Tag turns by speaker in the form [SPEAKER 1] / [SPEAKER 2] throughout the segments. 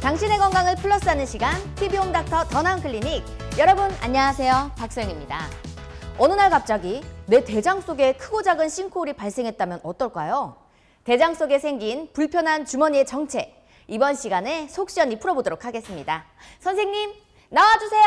[SPEAKER 1] 당신의 건강을 플러스하는 시간 TV홈 닥터 더 나은 클리닉. 여러분 안녕하세요, 박소영입니다. 어느 날 갑자기 내 대장 속에 크고 작은 싱크홀이 발생했다면 어떨까요? 대장 속에 생긴 불편한 주머니의 정체, 이번 시간에 속 시원히 풀어보도록 하겠습니다. 선생님 나와주세요.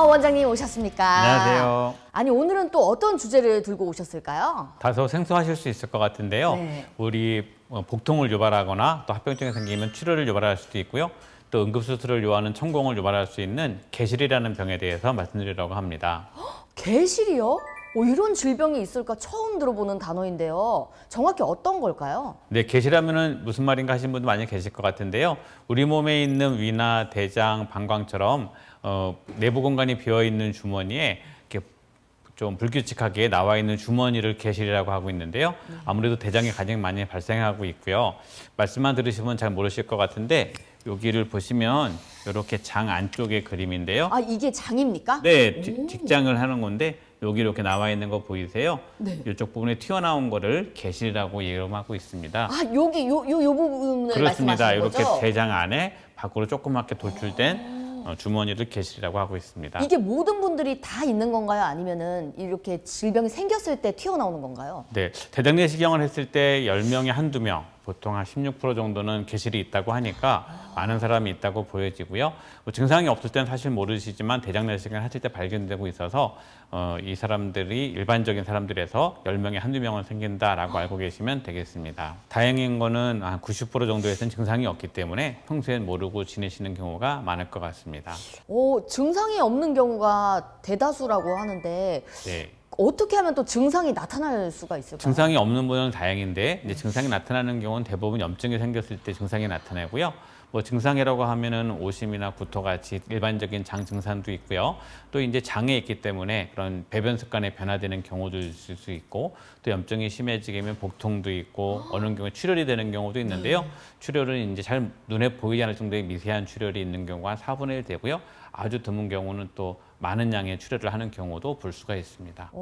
[SPEAKER 1] 원장님 오셨습니까?
[SPEAKER 2] 안녕하세요.
[SPEAKER 1] 아니, 오늘은 또 어떤 주제를 들고 오셨을까요?
[SPEAKER 2] 다소 생소하실 수 있을 것 같은데요.
[SPEAKER 1] 네.
[SPEAKER 2] 우리 복통을 유발하거나 또 합병증이 생기면 치료를 유발할 수도 있고요. 또 응급수술을 요하는 천공을 유발할 수 있는 개실이라는 병에 대해서 말씀드리려고 합니다.
[SPEAKER 1] 개실이요? 이런 질병이 있을까 처음 들어보는 단어인데요. 정확히 어떤 걸까요?
[SPEAKER 2] 네, 개실하면은 무슨 말인가 하시는 분도 많이 계실 것 같은데요. 우리 몸에 있는 위나 대장, 방광처럼 내부 공간이 비어 있는 주머니에 이렇게 좀 불규칙하게 나와 있는 주머니를 개실이라고 하고 있는데요. 아무래도 대장에 가장 많이 발생하고 있고요. 말씀만 들으시면 잘 모르실 것 같은데 여기를 보시면 이렇게 장 안쪽의 그림인데요.
[SPEAKER 1] 이게 장입니까?
[SPEAKER 2] 네, 직장을 하는 건데 여기 이렇게 나와 있는 거 보이세요?
[SPEAKER 1] 네.
[SPEAKER 2] 이쪽 부분에 튀어나온 거를 개실이라고 이름하고 있습니다.
[SPEAKER 1] 여기 요 부분을
[SPEAKER 2] 그렇습니다.
[SPEAKER 1] 말씀하시는
[SPEAKER 2] 이렇게
[SPEAKER 1] 거죠?
[SPEAKER 2] 대장 안에 밖으로 조그맣게 돌출된 주머니를 개실이라고 하고 있습니다.
[SPEAKER 1] 이게 모든 분들이 다 있는 건가요? 아니면은 이렇게 질병이 생겼을 때 튀어나오는 건가요?
[SPEAKER 2] 네, 대장 내시경을 했을 때 10명에 한두 명, 보통 한 16% 정도는 개실이 있다고 하니까 많은 사람이 있다고 보여지고요. 증상이 없을 때는 사실 모르시지만 대장 내시경을 했을 때 발견되고 있어서 이 사람들이 일반적인 사람들에서 10명에 한두 명은 생긴다라고 알고 계시면 되겠습니다. 다행인 거는 한 90% 정도에서는 증상이 없기 때문에 평소엔 모르고 지내시는 경우가 많을 것 같습니다.
[SPEAKER 1] 증상이 없는 경우가 대다수라고 하는데
[SPEAKER 2] 네.
[SPEAKER 1] 어떻게 하면 또 증상이 나타날 수가 있을까요?
[SPEAKER 2] 증상이 없는 분은 다행인데 이제 증상이 나타나는 경우는 대부분 염증이 생겼을 때 증상이 나타나고요. 증상이라고 하면은 오심이나 구토 같이 일반적인 장 증상도 있고요. 또 이제 장에 있기 때문에 그런 배변 습관에 변화되는 경우도 있을 수 있고, 또 염증이 심해지게 되면 복통도 있고, 어느 경우에 출혈이 되는 경우도 있는데요. 출혈은 이제 잘 눈에 보이지 않을 정도의 미세한 출혈이 있는 경우가 한 4분의 1 되고요. 아주 드문 경우는 또 많은 양의 출혈을 하는 경우도 볼 수가 있습니다.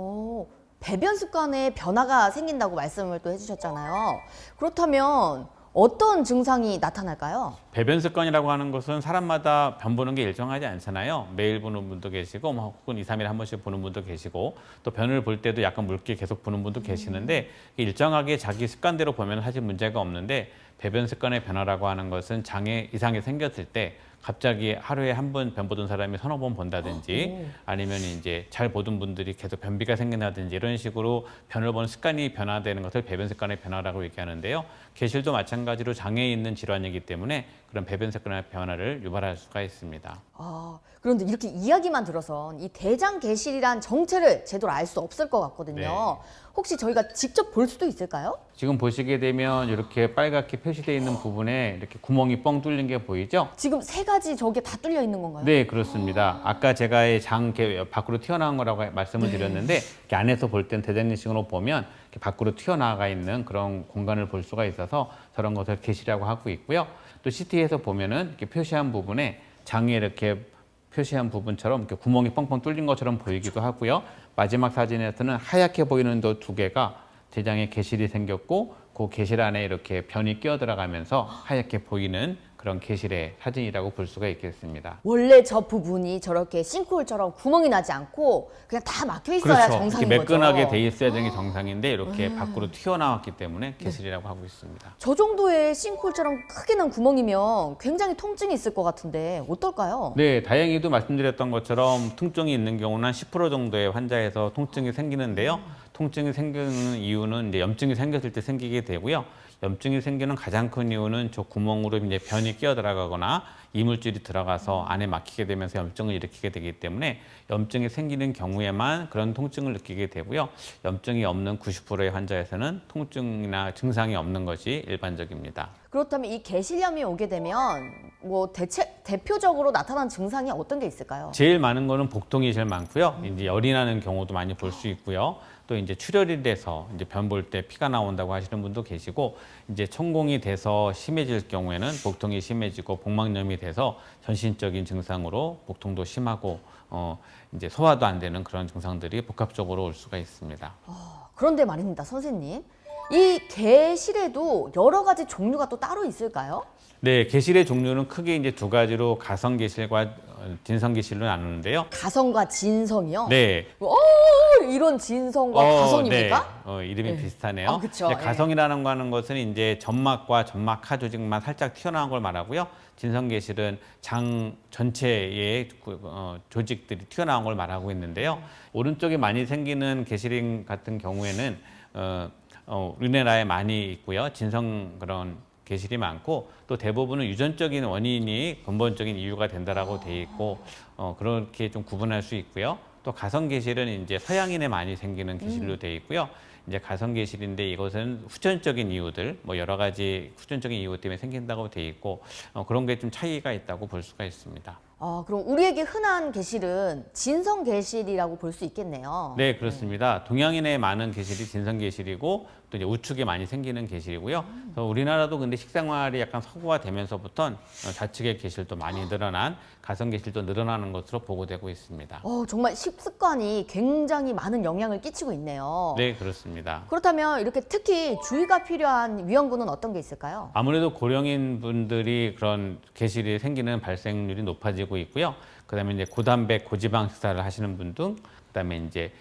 [SPEAKER 1] 배변 습관에 변화가 생긴다고 말씀을 또 해주셨잖아요. 그렇다면 어떤 증상이 나타날까요?
[SPEAKER 2] 배변 습관이라고 하는 것은 사람마다 변 보는 게 일정하지 않잖아요. 매일 보는 분도 계시고 혹은 2, 3일에 한 번씩 보는 분도 계시고, 또 변을 볼 때도 약간 묽게 계속 보는 분도 계시는데 일정하게 자기 습관대로 보면 사실 문제가 없는데, 배변 습관의 변화라고 하는 것은 장에 이상이 생겼을 때 갑자기 하루에 한 번 변 보던 사람이 서너 번 본다든지, 아니면 이제 잘 보던 분들이 계속 변비가 생긴다든지 이런 식으로 변을 보는 습관이 변화되는 것을 배변 습관의 변화라고 얘기하는데요. 개실도 마찬가지로 장에 있는 질환이기 때문에 그런 배변 습관의 변화를 유발할 수가 있습니다.
[SPEAKER 1] 그런데 이렇게 이야기만 들어선 이 대장 개실이란 정체를 제대로 알 수 없을 것 같거든요.
[SPEAKER 2] 네.
[SPEAKER 1] 혹시 저희가 직접 볼 수도 있을까요?
[SPEAKER 2] 지금 보시게 되면 이렇게 빨갛게 표시되어 있는 부분에 이렇게 구멍이 뻥 뚫린 게 보이죠?
[SPEAKER 1] 지금 세 가지 저게 다 뚫려 있는 건가요?
[SPEAKER 2] 네, 그렇습니다. 아까 제가 장 밖으로 튀어나온 거라고 말씀을 드렸는데, 이렇게 안에서 볼 땐 대장내시경으로 보면 이렇게 밖으로 튀어나가 있는 그런 공간을 볼 수가 있어서 저런 것을 개실이라고 하고 있고요. 또 CT에서 보면은 이렇게 표시한 부분에 장에 이렇게 표시한 부분처럼 이렇게 구멍이 뻥뻥 뚫린 것처럼 보이기도 하고요. 마지막 사진에서는 하얗게 보이는 저 두 개가 대장에 개실이 생겼고, 그 개실 안에 이렇게 변이 끼어 들어가면서 하얗게 보이는 그런 개실의 사진이라고 볼 수가 있겠습니다.
[SPEAKER 1] 원래 저 부분이 저렇게 싱크홀처럼 구멍이 나지 않고 그냥 다 막혀 있어야
[SPEAKER 2] 그렇죠.
[SPEAKER 1] 정상인
[SPEAKER 2] 이렇게
[SPEAKER 1] 거죠.
[SPEAKER 2] 매끈하게 돼 있어야 되는 게 정상인데 이렇게 밖으로 튀어나왔기 때문에 개실이라고 하고 있습니다.
[SPEAKER 1] 저 정도의 싱크홀처럼 크게 난 구멍이면 굉장히 통증이 있을 것 같은데 어떨까요?
[SPEAKER 2] 네, 다행히도 말씀드렸던 것처럼 통증이 있는 경우는 한 10% 정도의 환자에서 통증이 생기는데요. 통증이 생기는 이유는 이제 염증이 생겼을 때 생기게 되고요. 염증이 생기는 가장 큰 이유는 저 구멍으로 이제 변이 끼어 들어가거나 이물질이 들어가서 안에 막히게 되면서 염증을 일으키게 되기 때문에 염증이 생기는 경우에만 그런 통증을 느끼게 되고요. 염증이 없는 90%의 환자에서는 통증이나 증상이 없는 것이 일반적입니다.
[SPEAKER 1] 그렇다면 이 개실염이 오게 되면 대표적으로 나타나는 증상이 어떤 게 있을까요?
[SPEAKER 2] 제일 많은 거는 복통이 제일 많고요. 이제 열이 나는 경우도 많이 볼 수 있고요. 또 이제 출혈이 돼서 이제 변 볼 때 피가 나온다고 하시는 분도 계시고, 이제 천공이 돼서 심해질 경우에는 복통이 심해지고 복막염이 돼서 전신적인 증상으로 복통도 심하고 이제 소화도 안 되는 그런 증상들이 복합적으로 올 수가 있습니다.
[SPEAKER 1] 그런데 말입니다, 선생님. 이 개실에도 여러 가지 종류가 또 따로 있을까요?
[SPEAKER 2] 네, 개실의 종류는 크게 이제 두 가지로 가성개실과 진성개실로 나누는데요.
[SPEAKER 1] 가성과 진성이요?
[SPEAKER 2] 네.
[SPEAKER 1] 이런 진성과 가성입니까?
[SPEAKER 2] 네. 이름이
[SPEAKER 1] 네.
[SPEAKER 2] 비슷하네요.
[SPEAKER 1] 그쵸.
[SPEAKER 2] 이제 가성이라는 거 하는 것은 이제 점막과 점막 하 조직만 살짝 튀어나온 걸 말하고요. 진성개실은 장 전체의 조직들이 튀어나온 걸 말하고 있는데요. 오른쪽에 많이 생기는 개실인 같은 경우에는 우리나라에 많이 있고요. 진성 그런 개실이 많고 또 대부분은 유전적인 원인이 근본적인 이유가 된다라고 돼 있고 그렇게 좀 구분할 수 있고요. 또 가성개실은 이제 서양인에 많이 생기는 개실로 돼 있고요. 이제 가성개실인데 이것은 후천적인 이유들, 뭐 여러 가지 후천적인 이유 때문에 생긴다고 돼 있고 그런 게 좀 차이가 있다고 볼 수가 있습니다.
[SPEAKER 1] 그럼 우리에게 흔한 개실은 진성 개실이라고 볼 수 있겠네요.
[SPEAKER 2] 네, 그렇습니다. 동양인의 많은 개실이 진성개실이고 또 이제 우측에 많이 생기는 개실이고요. 그래서 우리나라도 근데 식생활이 약간 서구화되면서부터 좌측의 개실도 많이 늘어난 가성개실도 늘어나는 것으로 보고되고 있습니다.
[SPEAKER 1] 정말 식습관이 굉장히 많은 영향을 끼치고 있네요.
[SPEAKER 2] 네, 그렇습니다.
[SPEAKER 1] 그렇다면 이렇게 특히 주의가 필요한 위험군은 어떤 게 있을까요?
[SPEAKER 2] 아무래도 고령인 분들이 그런 개실이 생기는 발생률이 높아지고 있고요. 그다음에 이제 고단백, 고지방 식사를 하시는 분 등, 그다음에 이제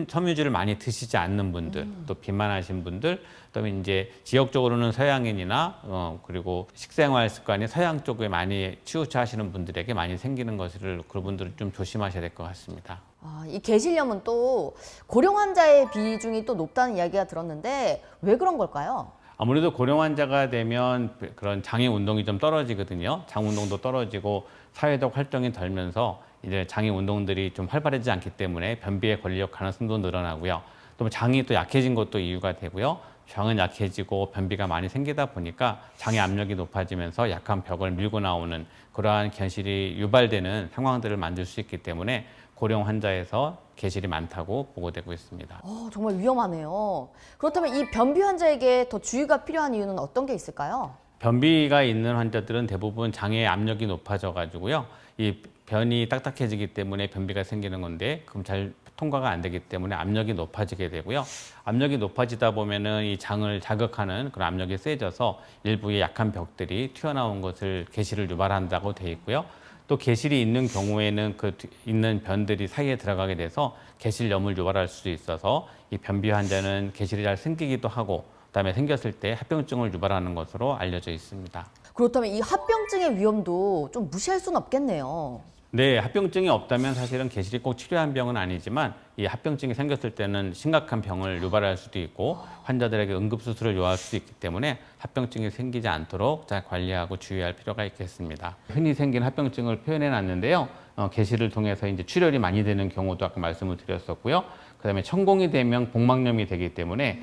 [SPEAKER 2] 섬유질을 많이 드시지 않는 분들, 또 비만하신 분들, 그다음에 이제 지역적으로는 서양인이나 그리고 식생활 습관이 서양 쪽에 많이 치우쳐하시는 분들에게 많이 생기는 것을 그분들은 좀 조심하셔야 될 것 같습니다.
[SPEAKER 1] 이 개실염은 또 고령 환자의 비중이 또 높다는 이야기가 들었는데 왜 그런 걸까요?
[SPEAKER 2] 아무래도 고령 환자가 되면 그런 장의 운동이 좀 떨어지거든요. 장 운동도 떨어지고 사회적 활동이 덜면서 이제 장의 운동들이 좀 활발하지 않기 때문에 변비에 걸릴 가능성도 늘어나고요. 또 장이 또 약해진 것도 이유가 되고요. 장은 약해지고 변비가 많이 생기다 보니까 장의 압력이 높아지면서 약한 벽을 밀고 나오는 그러한 견실이 유발되는 상황들을 만들 수 있기 때문에 고령 환자에서 개실이 많다고 보고되고 있습니다.
[SPEAKER 1] 정말 위험하네요. 그렇다면 이 변비 환자에게 더 주의가 필요한 이유는 어떤 게 있을까요?
[SPEAKER 2] 변비가 있는 환자들은 대부분 장의 압력이 높아져 가지고요. 이 변이 딱딱해지기 때문에 변비가 생기는 건데 그럼 잘 통과가 안 되기 때문에 압력이 높아지게 되고요. 압력이 높아지다 보면은 이 장을 자극하는 그런 압력이 세져서 일부의 약한 벽들이 튀어나온 것을 개실을 유발한다고 돼 있고요. 또 개실이 있는 경우에는 그 있는 변들이 사이에 들어가게 돼서 개실염을 유발할 수도 있어서 이 변비 환자는 개실이 잘 생기기도 하고 그다음에 생겼을 때 합병증을 유발하는 것으로 알려져 있습니다.
[SPEAKER 1] 그렇다면 이 합병증의 위험도 좀 무시할 수는 없겠네요.
[SPEAKER 2] 네, 합병증이 없다면 사실은 개실이 꼭 치료한 병은 아니지만 이 합병증이 생겼을 때는 심각한 병을 유발할 수도 있고 환자들에게 응급수술을 요할 수도 있기 때문에 합병증이 생기지 않도록 잘 관리하고 주의할 필요가 있겠습니다. 흔히 생긴 합병증을 표현해 놨는데요. 개실을 통해서 이제 출혈이 많이 되는 경우도 아까 말씀을 드렸었고요. 그다음에 천공이 되면 복막염이 되기 때문에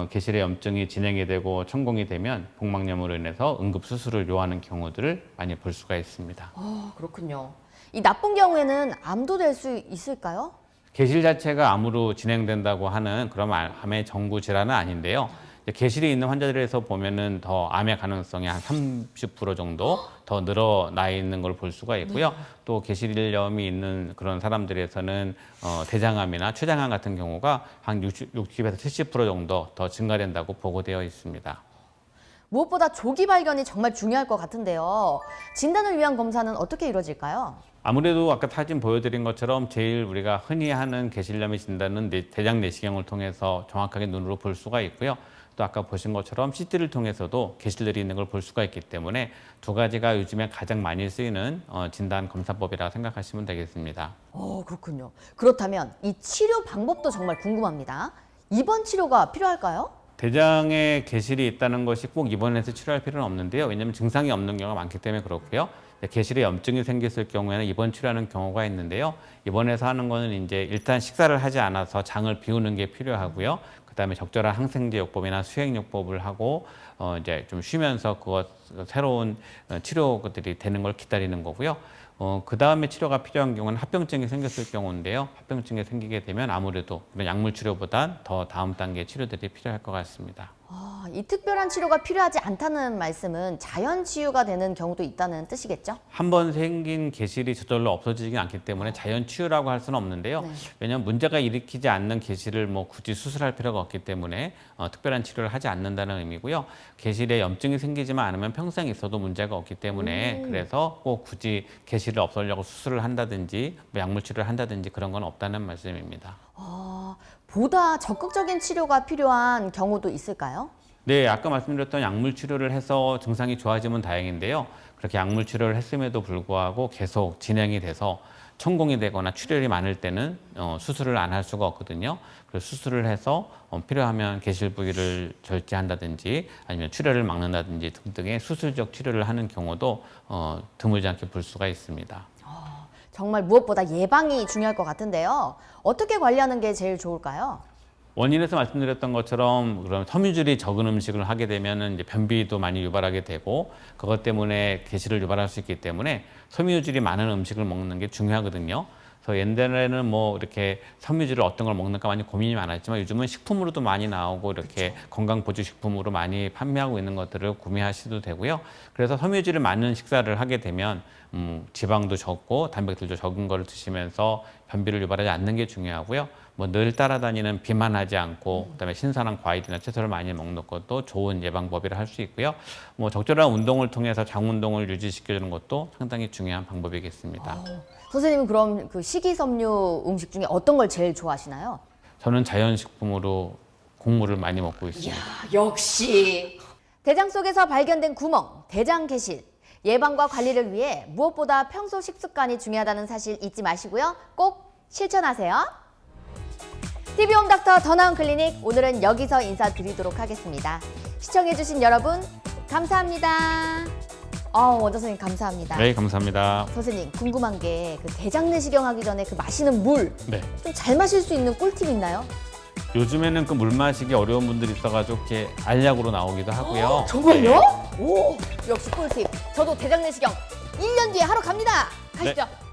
[SPEAKER 2] 개실의 염증이 진행이 되고 천공이 되면 복막염으로 인해서 응급수술을 요하는 경우들을 많이 볼 수가 있습니다.
[SPEAKER 1] 그렇군요. 이 나쁜 경우에는 암도 될 수 있을까요?
[SPEAKER 2] 개실 자체가 암으로 진행된다고 하는 그런 암의 전구 질환은 아닌데요. 개실이 있는 환자들에서 보면은 더 암의 가능성이 한 30% 정도 더 늘어나 있는 걸 볼 수가 있고요. 또 개실염이 있는 그런 사람들에서는 대장암이나 췌장암 같은 경우가 한 60에서 70% 정도 더 증가된다고 보고되어 있습니다.
[SPEAKER 1] 무엇보다 조기 발견이 정말 중요할 것 같은데요. 진단을 위한 검사는 어떻게 이루어질까요?
[SPEAKER 2] 아무래도 아까 사진 보여드린 것처럼 제일 우리가 흔히 하는 개실염의 진단은 대장 내시경을 통해서 정확하게 눈으로 볼 수가 있고요. 또 아까 보신 것처럼 CT를 통해서도 개실들이 있는 걸 볼 수가 있기 때문에 두 가지가 요즘에 가장 많이 쓰이는 진단 검사법이라고 생각하시면 되겠습니다.
[SPEAKER 1] 그렇군요. 그렇다면 이 치료 방법도 정말 궁금합니다. 입원 치료가 필요할까요?
[SPEAKER 2] 대장에 개실이 있다는 것이 꼭 입원해서 치료할 필요는 없는데요. 왜냐하면 증상이 없는 경우가 많기 때문에 그렇고요. 개실에 염증이 생겼을 경우에는 입원 치료하는 경우가 있는데요. 입원해서 하는 거는 이제 일단 식사를 하지 않아서 장을 비우는 게 필요하고요. 그다음에 적절한 항생제 요법이나 수액 요법을 하고 이제 좀 쉬면서 새로운 치료들이 되는 걸 기다리는 거고요. 그 다음에 치료가 필요한 경우는 합병증이 생겼을 경우인데요. 합병증이 생기게 되면 아무래도 그런 약물 치료보단 더 다음 단계 치료들이 필요할 것 같습니다.
[SPEAKER 1] 이 특별한 치료가 필요하지 않다는 말씀은 자연 치유가 되는 경우도 있다는 뜻이겠죠?
[SPEAKER 2] 한 번 생긴 개실이 저절로 없어지진 않기 때문에 자연 치유라고 할 수는 없는데요.
[SPEAKER 1] 네.
[SPEAKER 2] 왜냐하면 문제가 일으키지 않는 개실을 뭐 굳이 수술할 필요가 없기 때문에 특별한 치료를 하지 않는다는 의미고요. 개실에 염증이 생기지만 않으면 평생 있어도 문제가 없기 때문에 그래서 꼭 굳이 개실을 없애려고 수술을 한다든지 뭐 약물 치료를 한다든지 그런 건 없다는 말씀입니다.
[SPEAKER 1] 보다 적극적인 치료가 필요한 경우도 있을까요?
[SPEAKER 2] 네, 아까 말씀드렸던 약물 치료를 해서 증상이 좋아지면 다행인데요. 그렇게 약물 치료를 했음에도 불구하고 계속 진행이 돼서 천공이 되거나 출혈이 많을 때는 수술을 안 할 수가 없거든요. 그래서 수술을 해서 필요하면 개실 부위를 절제한다든지 아니면 출혈을 막는다든지 등등의 수술적 치료를 하는 경우도 드물지 않게 볼 수가 있습니다.
[SPEAKER 1] 정말 무엇보다 예방이 중요할 것 같은데요. 어떻게 관리하는 게 제일 좋을까요?
[SPEAKER 2] 원인에서 말씀드렸던 것처럼 그런 섬유질이 적은 음식을 하게 되면 이제 변비도 많이 유발하게 되고 그것 때문에 개실을 유발할 수 있기 때문에 섬유질이 많은 음식을 먹는 게 중요하거든요. 그래서 옛날에는 뭐 이렇게 섬유질을 어떤 걸 먹는가 많이 고민이 많았지만 요즘은 식품으로도 많이 나오고 이렇게 건강보조식품으로 많이 판매하고 있는 것들을 구매하셔도 되고요. 그래서 섬유질이 많은 식사를 하게 되면 지방도 적고 단백질도 적은 거를 드시면서 변비를 유발하지 않는 게 중요하고요. 뭐 늘 따라다니는 비만하지 않고 그다음에 신선한 과일이나 채소를 많이 먹는 것도 좋은 예방법이라 할 수 있고요. 뭐 적절한 운동을 통해서 장 운동을 유지시켜주는 것도 상당히 중요한 방법이겠습니다.
[SPEAKER 1] 선생님은 그럼 그 식이섬유 음식 중에 어떤 걸 제일 좋아하시나요?
[SPEAKER 2] 저는 자연식품으로 곡물을 많이 먹고 있습니다.
[SPEAKER 1] 역시 대장 속에서 발견된 구멍, 대장 개실 예방과 관리를 위해 무엇보다 평소 식습관이 중요하다는 사실 잊지 마시고요. 꼭 실천하세요. TV홈닥터 더 나은 클리닉 오늘은 여기서 인사드리도록 하겠습니다. 시청해주신 여러분 감사합니다. 원장 선생님 감사합니다.
[SPEAKER 2] 네, 감사합니다.
[SPEAKER 1] 선생님 궁금한 게 그 대장 내시경 하기 전에 그 마시는 물
[SPEAKER 2] 네.
[SPEAKER 1] 좀 잘 마실 수 있는 꿀팁 있나요?
[SPEAKER 2] 요즘에는 그 물 마시기 어려운 분들이 있어가지고 이렇게 알약으로 나오기도 하고요.
[SPEAKER 1] 정말요? 오, 역시 꿀팁. 저도 대장 내시경 1년 뒤에 하러 갑니다. 가시죠.
[SPEAKER 2] 네.